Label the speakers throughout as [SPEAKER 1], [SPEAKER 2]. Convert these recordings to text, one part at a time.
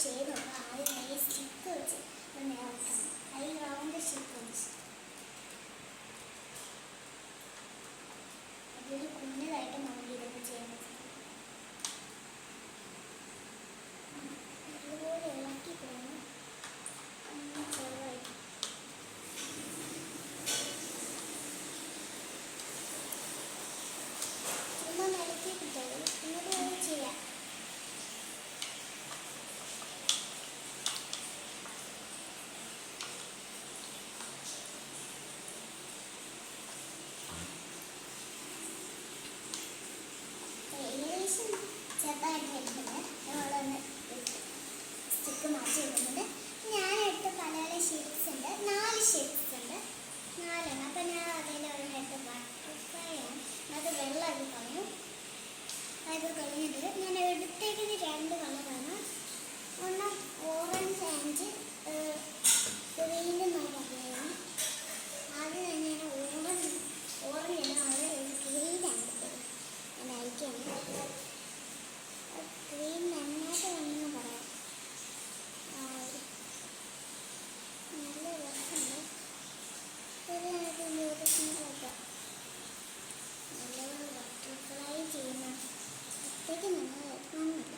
[SPEAKER 1] ചെയ്ത് നോക്കാം. ആദ്യം സ്റ്റിക്ക് വെച്ച് നേർക്കണം. അതിൽ റൗണ്ട് സ്റ്റിക്ക് വെച്ച് അതിൽ കുഞ്ഞതായിട്ട് നമുക്ക് ഇതൊക്കെ ചെയ്യാൻ പറ്റും. അതുപോലെ ഇളക്കി പോകണം. ചെറുതായിട്ട് ചുമ്മാ നിലക്കി കിട്ടും. ഇങ്ങോട്ട് ചെയ്യാം. ചെറുതായിട്ട് വരുന്നുണ്ട്. നമ്മളൊന്ന് സ്റ്റിക്ക് മാറ്റി വെക്കുന്നുണ്ട്. ഞാനിട്ട് പല പല ഷേപ്സ് ഉണ്ട്. 4 ഷേപ്സ് ഉണ്ട്. 4 അപ്പം ഞാൻ അതിൽ ഒരു ഹെഡ് ബട്ടർഫ്ലൈ ആണ്. അത് വെള്ളമാക്കി കളഞ്ഞു. അത് കഴിഞ്ഞിട്ട് ഞാൻ എടുത്തേക്കുന്നത് 2 കളറാണ്. ഒന്ന് ഓറഞ്ച് ആൻഡ് ഗ്രീൻ എന്നാണ് പറയുന്നത്. ആദ്യം തന്നെ ഞാൻ ഓറഞ്ച് ആണ് ഗ്രീനാണ് ഞാൻ അയക്കുകയാണ്. ഗ്രീൻ നന്നായിട്ട് വേണമെന്ന് പറയാം. നല്ല രസമുണ്ട്. നല്ല ബട്ടർഫ്ലൈ ചെയ്യുന്ന അത്രയ്ക്ക് നല്ല രസമൊന്നുമില്ല.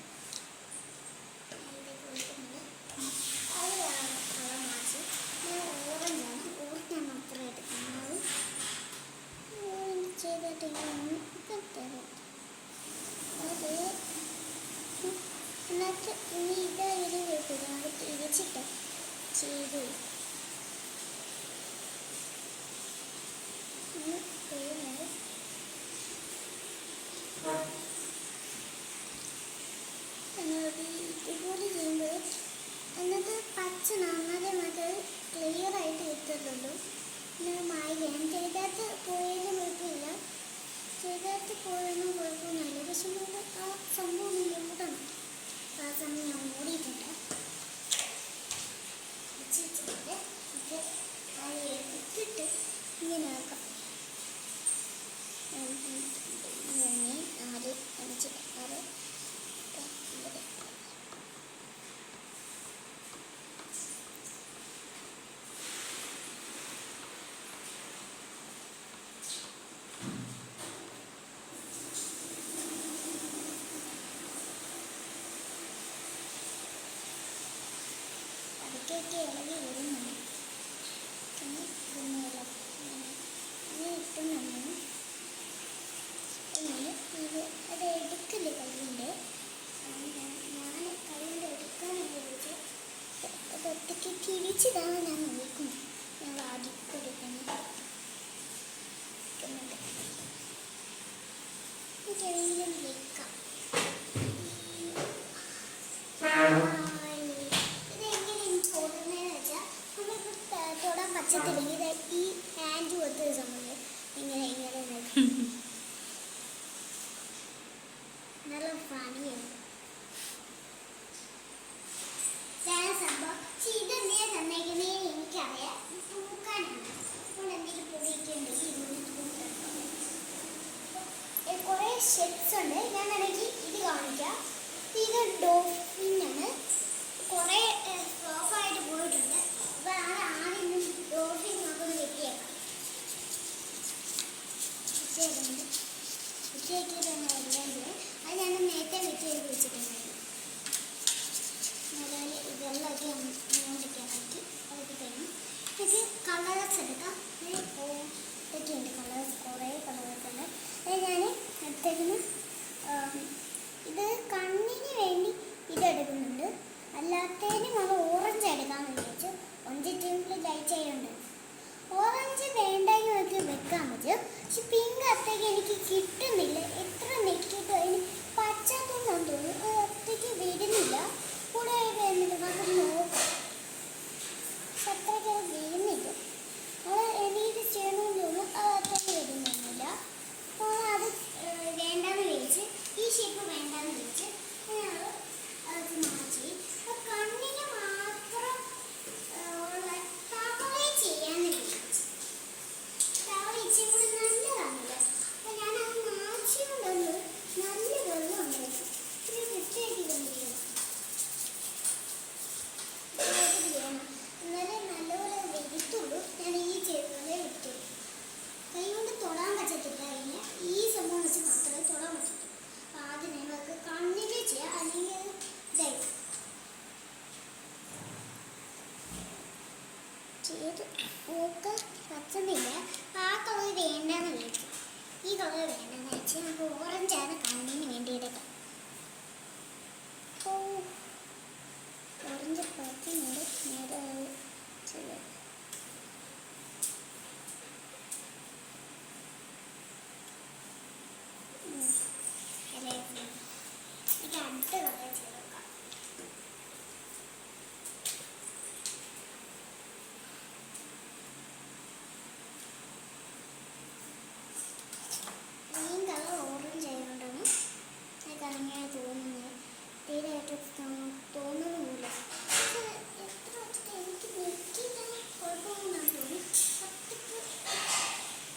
[SPEAKER 1] അത് കളർ മാറ്റി ഞാൻ ഓറഞ്ചാണ്. ഓറഞ്ചാണ് അത്ര എടുക്കുന്നത്. ഓറഞ്ച് ചെയ്തിട്ട് തരാം. അത് എന്നിട്ട് ഇനി ഇത് വെക്കുക. അത് തിരിച്ചിട്ട് ചെയ്ത് ഇതുപോലെ ചെയ്യുമ്പോൾ എന്നിട്ട് പച്ച നന്നായി നമുക്ക് ക്ലിയർ ആയിട്ട് കിട്ടുന്നുള്ളൂ. പിന്നെ മായ്ക്കാൻ ചെയ്തകത്ത് പോയാലും കുഴപ്പമില്ല. ചെയ്തകത്ത് പോയാലും കുഴപ്പമൊന്നുമില്ല. പക്ഷെ നമുക്ക് ആ സംഭവം മൂടണം. ആ സമയം ഞാൻ മൂടിയിട്ടുണ്ട്. വെച്ചിട്ട് ഇട്ടിട്ട് ഇങ്ങനെ ആക്കാം. 3, 4, 5, 6, 9. അതൊക്കെ ഇളകി വരുന്നുണ്ട്. പിന്നെ ഇട്ടുന്നുണ്ട്. ഇങ്ങനെ അത് എടുക്കില്ല കയ്യിൻ്റെ. ഞാൻ കയ്യിൻ്റെ എടുക്കാനായിട്ട് വെച്ച് അതൊറ്റയ്ക്ക് തിരിച്ചിതാണ് ഞാൻ നോക്കുന്നത്. ഞാൻ ആദ്യം കൊടുക്കുന്നത് ചെറിയ വെക്കാം. പച്ചത്തില്ലെങ്കിൽ ഈ ഹാൻഡ് കൊടുത്തൊരു സംഭവം ഇങ്ങനെ നല്ല പണിയാണ് സംഭവം. ഇതെന്തിനാ തന്നേക്കുന്നേ എനിക്കറിയാം. തൂക്കാനാണ്. അതുകൊണ്ട് എന്തെങ്കിലും പൊടിയിട്ടുണ്ടെങ്കിൽ കുറേ ഷെപ്സ് ഉണ്ട്. ഞാൻ വേണമെങ്കിൽ ഇത് കാണിക്കാം. ഇത് ഡോൾഫിനാണ്. കുറേ ഫ്ലോപ്പായിട്ട് പോയിട്ടുണ്ട്. അപ്പോൾ ആദ്യം ഡോൾഫിൻ നമുക്കൊന്ന് വെട്ടിയേക്കാം. വെട്ടിയാക്കിയിട്ട് തന്നെ എല്ലാം അത് ഞാൻ നേരത്തെ വെട്ടിയെടുത്ത് വെച്ചിട്ടുണ്ടായിരുന്നു. നല്ല ഇതെല്ലാം ഇങ്ങോട്ടേക്കാക്കി അതൊക്കെ തരും. ഇത് കളേഴ്സ് എടുക്കാം. ഇതൊക്കെയുണ്ട് കളേഴ്സ്. കുറേ കളേഴ്സ് ഉണ്ട്. അത് ഞാൻ എടുത്തേക്കുന്ന ഇത് കണ്ണിന് വേണ്ടി ഇതെടുക്കുന്നുണ്ട്. അല്ലാത്തതിന് നമ്മൾ ഓറഞ്ച് എടുക്കാമെന്ന് വിചാരിച്ചു. ഓറഞ്ച് ടീമിൽ ലൈറ്റ് ചെയ്യുന്നുണ്ട്. ഓറഞ്ച് വേണ്ടെങ്കിൽ നമുക്ക് വെക്കാൻ പറ്റും. പക്ഷെ പിങ്ക് അത്തേക്ക് എനിക്ക് കിട്ടുന്നില്ല. എത്ര നെക്കിയിട്ട് അതിന് പച്ചാത്തൊന്നും തോന്നുന്നു. അത് അത്തേക്ക് വരുന്നില്ല. കൂടെ വരുന്നില്ല. നമുക്ക് നോക്കാം. പക്ഷെ അത്രയ്ക്ക് അത് വരുന്നില്ല. നമ്മൾ എനിക്ക് ചെയ്യണമെന്ന് തോന്നുന്നു. അത് അത്രയ്ക്ക് വരുന്നില്ല. അപ്പോൾ അത് വേണ്ടെന്ന് വിചാരിച്ച് ഈ ഷേപ്പ് വേണ്ടെന്ന് വിചാരിച്ച് ഞങ്ങൾ അത് മാറ്റി. കണ്ണിന് മാത്രം ഉള്ള തവള ചെയ്യാന്ന് വിചാരിച്ചു. തവള ഇച്ചിരി കൂടി നല്ലതാണല്ലോ. അപ്പം ഞാനത് മാറ്റിക്കൊണ്ടൊന്ന് എനിക്ക് അടുത്ത കളർ ചെയ്ത് നോക്കാം. ഗ്രീൻ കളർ ഓറഞ്ച് ആയതുകൊണ്ടാണ് അങ്ങനെ തോന്നുന്നത്. തീരെയായിട്ട് തോന്നുന്നുമില്ല. എത്ര വെച്ചിട്ട് എനിക്ക് വെക്കില്ല കുഴപ്പമൊന്നും തോന്നി.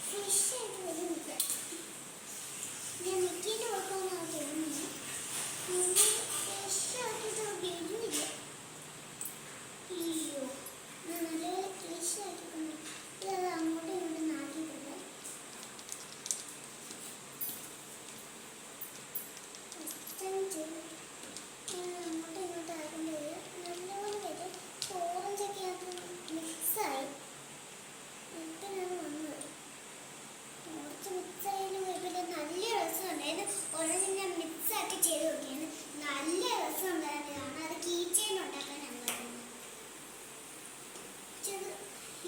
[SPEAKER 1] ഫ്രഷ് ആയിട്ട് വരുന്നില്ല. ഞാൻ വെക്കിൻ്റെ കുഴപ്പമൊന്നും തോന്നുന്നു. ഫ്രഷ് ആക്കിയിട്ട് വരുന്നില്ല. അയ്യോ, ഞാൻ നല്ല ഫ്രഷ് ആക്കിയിട്ടുണ്ട്. ഇതത് അങ്ങോട്ടും ഇങ്ങോട്ടും നാട്ടിയിട്ടുണ്ട്. അങ്ങോട്ടും ഇങ്ങോട്ടും ആയിക്കൊണ്ട് വരിക. നല്ലപോലെ വരും. ഓറഞ്ചൊക്കെ അത് മിക്സായി ഇട്ടാണ് വന്നത്. കുറച്ച് മിക്സായാലും കുഴപ്പമില്ല. നല്ല രസമുണ്ടായിരുന്നു. ഓറഞ്ച് ഞാൻ മിക്സാക്കി ചെയ്ത് നോക്കിയാണ്. നല്ല രസമുണ്ടായിരുന്നു. കാരണം അത് കീ ചെയിൻ ഉണ്ടാക്കാനാണ് പറയുന്നത്.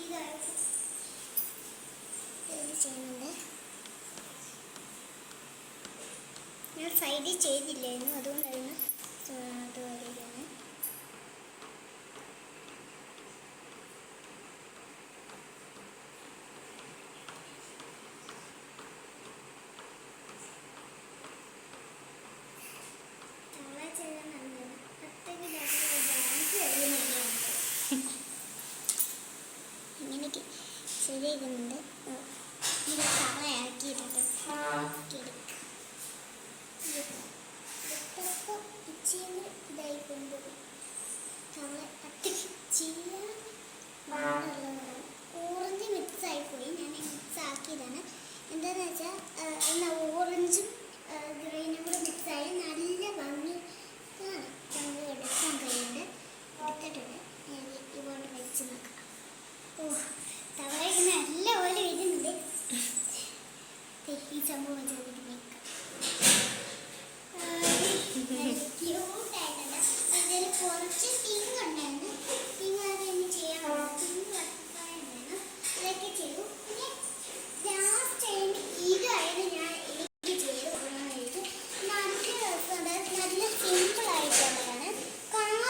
[SPEAKER 1] ഇതായിട്ട് ചെയ്യുന്നുണ്ട്. ഞാൻ സൈഡിൽ ചെയ്തില്ലായിരുന്നു, അതുകൊണ്ടായിരുന്നു അത് വരികയാണ്. തവള ചെയ്യാൻ നല്ലത്. ഇങ്ങനെയൊക്കെ ശരിയാക്കുന്നുണ്ട്. ഇത് തവളയാക്കിയിട്ടുണ്ട്. ഇതായി കൊണ്ടുപോയി നമ്മളെ ചെയ്യാൻ ഓറഞ്ച് മിക്സ് ആയിപ്പോയി. ഞാൻ മിക്സ് ആക്കിയതാണ്. എന്താണെന്ന് വെച്ചാൽ